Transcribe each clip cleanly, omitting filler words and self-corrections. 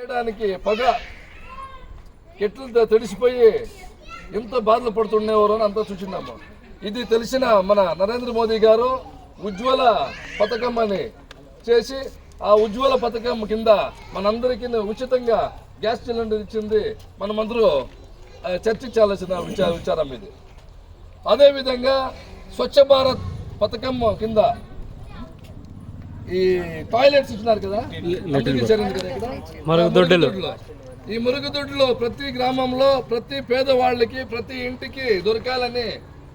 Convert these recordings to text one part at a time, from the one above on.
చేయడానికి పగ కెట్లు తడిసిపోయి ఎంత బాధలు పడుతుండేవారు అని అంతా చూసినాము. ఇది తెలిసిన మన నరేంద్ర మోదీ గారు ఉజ్వల పథకం అని చేసి ఆ ఉజ్వల పథకం కింద మనందరికీ ఉచితంగా గ్యాస్ సిలిండర్ ఇచ్చింది. మనమందరూ చర్చించాల్సిన విచారం ఇది. అదేవిధంగా స్వచ్ఛ భారత్ పథకం కింద ఈ టాయిలెట్స్ ఇచ్చినారు కదా, మరుగుదొడ్లు. ఈ మరుగుదొడ్లు ప్రతి గ్రామంలో ప్రతి పేదవాళ్ళకి ప్రతి ఇంటికి దొరకాలని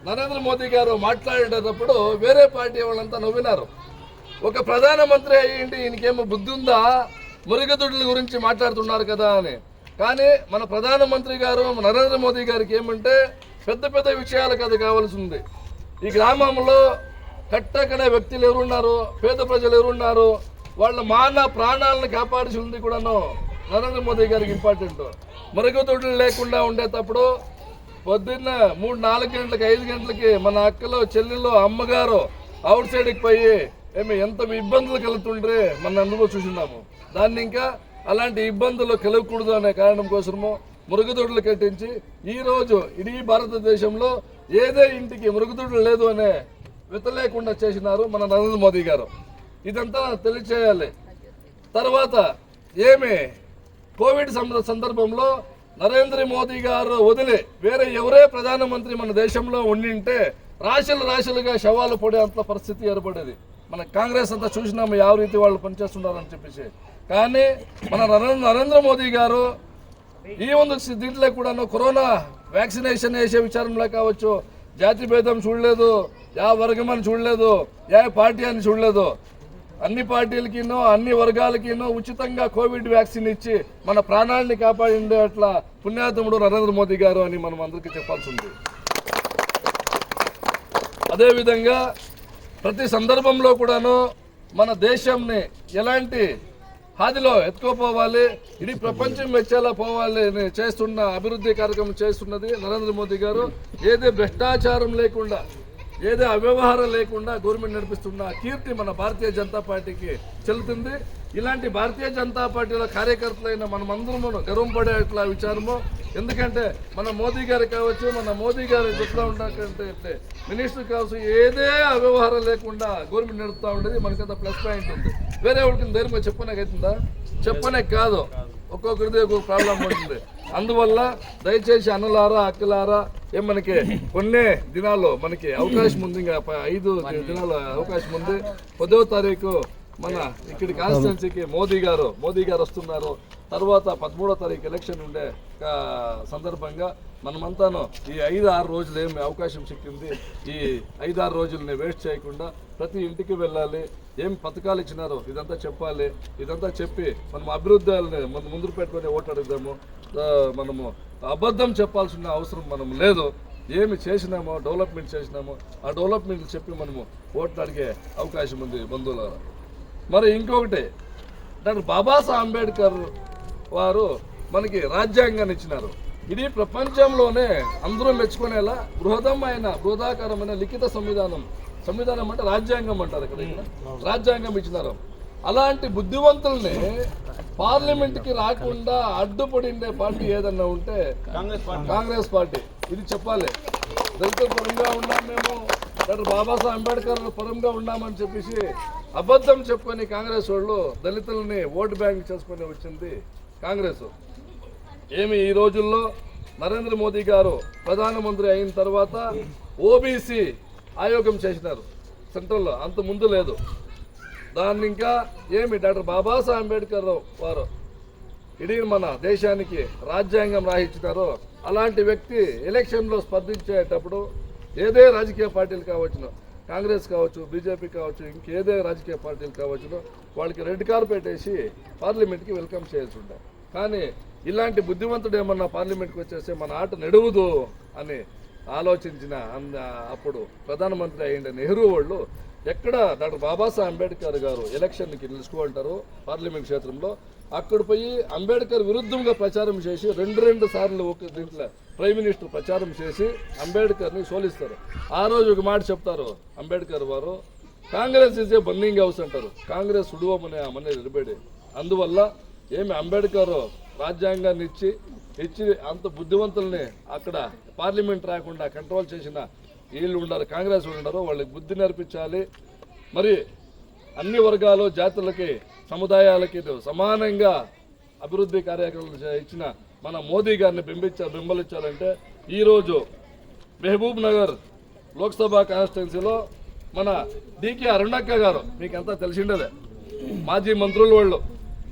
నరేంద్ర మోదీ గారు మాట్లాడేటప్పుడు వేరే పార్టీ వాళ్ళంతా నవ్వినారు. ఒక ప్రధానమంత్రి అయ్యింటి ఈయనకేమో బుద్ధి ఉందా, మరుగుదొడ్ల గురించి మాట్లాడుతున్నారు కదా అని. కానీ మన ప్రధానమంత్రి గారు నరేంద్ర మోదీ గారికి ఏమంటే పెద్ద పెద్ద విషయాలకు అది కావాల్సి ఉంది. ఈ గ్రామంలో కట్టకడే వ్యక్తులు ఎవరున్నారు, పేద ప్రజలు ఎవరున్నారు, వాళ్ళ ప్రాణాలను కాపాడాల్సి ఉంది కూడాను నరేంద్ర మోదీ గారికి ఇంపార్టెంట్. మరుగుదొడ్లు లేకుండా ఉండేటప్పుడు పొద్దున్న 3-4 గంటలకి 5 గంటలకి మన అక్కలు చెల్లెళ్ళు అమ్మగారు అవుట్ సైడ్కి పోయి ఎంత ఇబ్బందులు కలుగుతుండ్రే మన అందులో చూసినాము. దాన్ని ఇంకా అలాంటి ఇబ్బందులు కలగకూడదు అనే కారణం కోసము మరుగుదొడ్లు కట్టించి ఈరోజు ఇడీ భారతదేశంలో ఏదే ఇంటికి మరుగుదొడ్లు లేదు అనే లేకుండా చేసినారు మన నరేంద్ర మోదీ గారు. ఇదంతా తెలియచేయాలి. తర్వాత కోవిడ్ సందర్భంలో నరేంద్ర మోదీ గారు వదిలే వేరే ఎవరే ప్రధానమంత్రి మన దేశంలో ఉండింటే రాశులుగా శవాలు పడే అంత పరిస్థితి ఏర్పడేది. మన కాంగ్రెస్ అంతా చూసినాము ಯಾವ రీతి వాళ్ళు పనిచేస్తున్నారని చెప్పేసి. కానీ మన నరేంద్ర మోదీ గారు ఈ దీంట్లో కూడాను కరోనా వ్యాక్సినేషన్ వేసే విచారంలో కావచ్చు, జాతి భేదం చూడలేదు, యా వర్గం అని చూడలేదు, యా పార్టీ అని చూడలేదు. అన్ని పార్టీలకినో అన్ని వర్గాలకినో ఉచితంగా కోవిడ్ వ్యాక్సిన్ ఇచ్చి మన ప్రాణాలని కాపాడిండే అట్లా పుణ్యాతముడు నరేంద్ర మోదీ గారు అని మనం అందరికీ చెప్పాల్సి ఉంది. అదేవిధంగా ప్రతి సందర్భంలో కూడాను మన దేశంని ఎలాంటి హాదిలో ఎత్తుకోపోవాలి, ఇడీ ప్రపంచం మెచ్చేలా పోవాలి అని చేస్తున్న అభివృద్ధి కార్యక్రమం చేస్తున్నది నరేంద్ర మోదీ గారు. ఏదే భ్రష్టాచారం లేకుండా ఏదే అవ్యవహారం లేకుండా గవర్నమెంట్ నడిపిస్తున్న కీర్తి మన భారతీయ జనతా పార్టీకి చెల్లుతుంది. ఇలాంటి భారతీయ జనతా పార్టీలో కార్యకర్తలైన మనమందరము గర్వపడేట్లా విచారము. ఎందుకంటే మన మోదీ గారు కావచ్చు, మన మోదీ గారు చెప్తా ఉంటాకంటే మినిస్టర్ కావచ్చు, ఏదే అవ్యవహారం లేకుండా గవర్నమెంట్ నడుపుతూ ఉండేది మనకంత ప్లస్ పాయింట్ ఉంది. వేరే వాళ్ళకి ధైర్యంగా చెప్పనకైతుందా? చెప్పనే కాదు, ఒక్కొక్కరిది ఒక్కొక్క ప్రాబ్లం ఉంటుంది. అందువల్ల దయచేసి అన్నలారా అక్కలారా మనకి కొన్ని దినాల్లో మనకి అవకాశం ఉంది, ఇంకా 5 దినాల అవకాశం ఉంది. 10వ తారీఖు మన ఇక్కడి కాన్స్టిట్యున్సీకి మోదీ గారు వస్తున్నారు. తర్వాత 13వ తారీఖు ఎలక్షన్ ఉండే సందర్భంగా మనమంతాను ఈ 5-6 రోజులు ఏమి అవకాశం చిక్కింది, ఈ 5-6 రోజులని వేస్ట్ చేయకుండా ప్రతి ఇంటికి వెళ్ళాలి, ఏం పథకాలు ఇచ్చినారో ఇదంతా చెప్పాలి. ఇదంతా చెప్పి మనం అభివృద్ధిని ముందు పెట్టుకొని ఓటు అడుగుదాము. మనము అబద్ధం చెప్పాల్సిన అవసరం మనం లేదు. ఏమి చేసినామో డెవలప్మెంట్ చేసినామో ఆ డెవలప్మెంట్ చెప్పి మనము ఓట్లు అడిగే అవకాశం ఉంది బంధువులారా. మరి ఇంకొకటి, డాక్టర్ బాబాసాహెబ్ అంబేద్కర్ వారు మనకి రాజ్యాంగాన్ని ఇచ్చినారు. ఇది ప్రపంచంలోనే అందరూ మెచ్చుకునేలా బృహదాకారమైన లిఖిత సంవిధానం అంటే రాజ్యాంగం అంటారు ఇక్కడ. రాజ్యాంగం ఇచ్చినారు. అలాంటి బుద్ధివంతుల్ని పార్లమెంట్కి రాకుండా అడ్డుపడిండే పార్టీ ఏదన్నా ఉంటే కాంగ్రెస్ పార్టీ. ఇది చెప్పాలి. దళితుల పరంగా ఉన్నాం మేము, డాక్టర్ బాబాసాహెబ్ అంబేద్కర్ పరంగా ఉన్నామని చెప్పేసి అబద్ధం చెప్పుకొని కాంగ్రెస్ వాళ్ళు దళితులని ఓటు బ్యాంక్ చేసుకొని వచ్చింది కాంగ్రెస్. ఈ రోజుల్లో నరేంద్ర మోదీ గారు ప్రధానమంత్రి అయిన తర్వాత ఓబీసీ ఆయోగం చేసినారు సెంట్రల్లో, అంత ముందు లేదు. దాన్ని ఇంకా డాక్టర్ బాబాసాహెబ్ అంబేద్కర్ వారు ఇడీ మన దేశానికి రాజ్యాంగం రాయించినారో అలాంటి వ్యక్తి ఎలక్షన్లో స్పర్ధించేటప్పుడు ఏదే రాజకీయ పార్టీలు కావచ్చును, కాంగ్రెస్ కావచ్చు, బీజేపీ కావచ్చు, ఇంకేదే రాజకీయ పార్టీలు కావచ్చును, వాళ్ళకి రెడ్ కార్పెట్ వేసి పార్లమెంట్కి వెల్కమ్ చేయాల్సి ఉంటాయి. కానీ ఇలాంటి బుద్ధిమంతుడు ఏమన్నా పార్లమెంట్కి వచ్చేస్తే మన ఆట నడువుదు అని ఆలోచించిన అప్పుడు ప్రధానమంత్రి అయిన నెహ్రూ వాళ్ళు ఎక్కడ డాక్టర్ బాబాసాహెబ్ అంబేద్కర్ గారు ఎలక్షన్కి నిలుచుకుంటారు పార్లమెంట్ క్షేత్రంలో, అక్కడ పోయి అంబేద్కర్ విరుద్ధంగా ప్రచారం చేసి 2 సార్లు ఒక దీంట్లో ప్రైమ్ మినిస్టర్ ప్రచారం చేసి అంబేద్కర్ని సోలిస్తారు. ఆ రోజు ఒక మాట చెప్తారు అంబేద్కర్ వారు, Congress is a burning house అంటారు. కాంగ్రెస్ సుడువమనే మనే నిలబడి. అందువల్ల ఏమి అంబేద్కర్ రాజ్యాంగాన్ని ఇచ్చి అంత బుద్ధివంతుల్ని అక్కడ పార్లమెంట్ రాకుండా కంట్రోల్ చేసిన వీళ్ళు ఉన్నారు, కాంగ్రెస్ ఉన్నారు. వాళ్ళకి బుద్ధి నేర్పించాలి. మరి అన్ని వర్గాలు జాతులకి సముదాయాలకి సమానంగా అభివృద్ధి కార్యక్రమాలు ఇచ్చిన మన మోదీ గారిని బింబలించాలంటే ఈరోజు మహబూబ్ నగర్ లోక్సభ కాన్స్టిట్యున్సీలో మన డికే అరుణక్క గారు మీకంతా తెలిసిండేదే, మాజీ మంత్రులు వాళ్ళు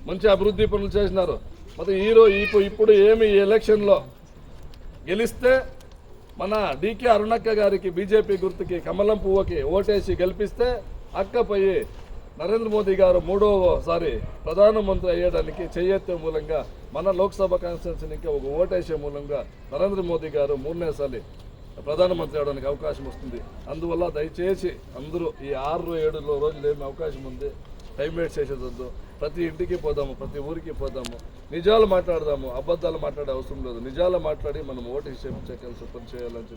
మంచి అభివృద్ధి పనులు చేసినారు. మరి ఇప్పుడు ఏమి ఈ ఎలక్షన్లో గెలిస్తే మన డికే అరుణక్క గారికి బీజేపీ గుర్తుకి కమలం పువ్వుకి ఓటేసి గెలిపిస్తే అక్కపై నరేంద్ర మోదీ గారు 3వసారి ప్రధానమంత్రి అయ్యడానికి చేయెత్తే మూలంగా మన లోక్సభ కాన్స్టిట్యున్సీకి ఒక ఓటేసే మూలంగా నరేంద్ర మోదీ గారు 3వ ప్రధానమంత్రి అవడానికి అవకాశం వస్తుంది. అందువల్ల దయచేసి అందరూ ఈ 6-7 రోజులు ఏమి అవకాశం ఉంది, టైం వేస్ట్ చేసేదొద్దు. ప్రతి ఇంటికి పోదాము, ప్రతి ఊరికి పోదాము, నిజాలు మాట్లాడదాము, అబద్ధాలు మాట్లాడే అవసరం లేదు. నిజాలు మాట్లాడి మనం ఓటు చేయాల్సి పని చేయాలని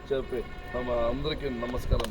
చెప్పి అందరికీ నమస్కారం.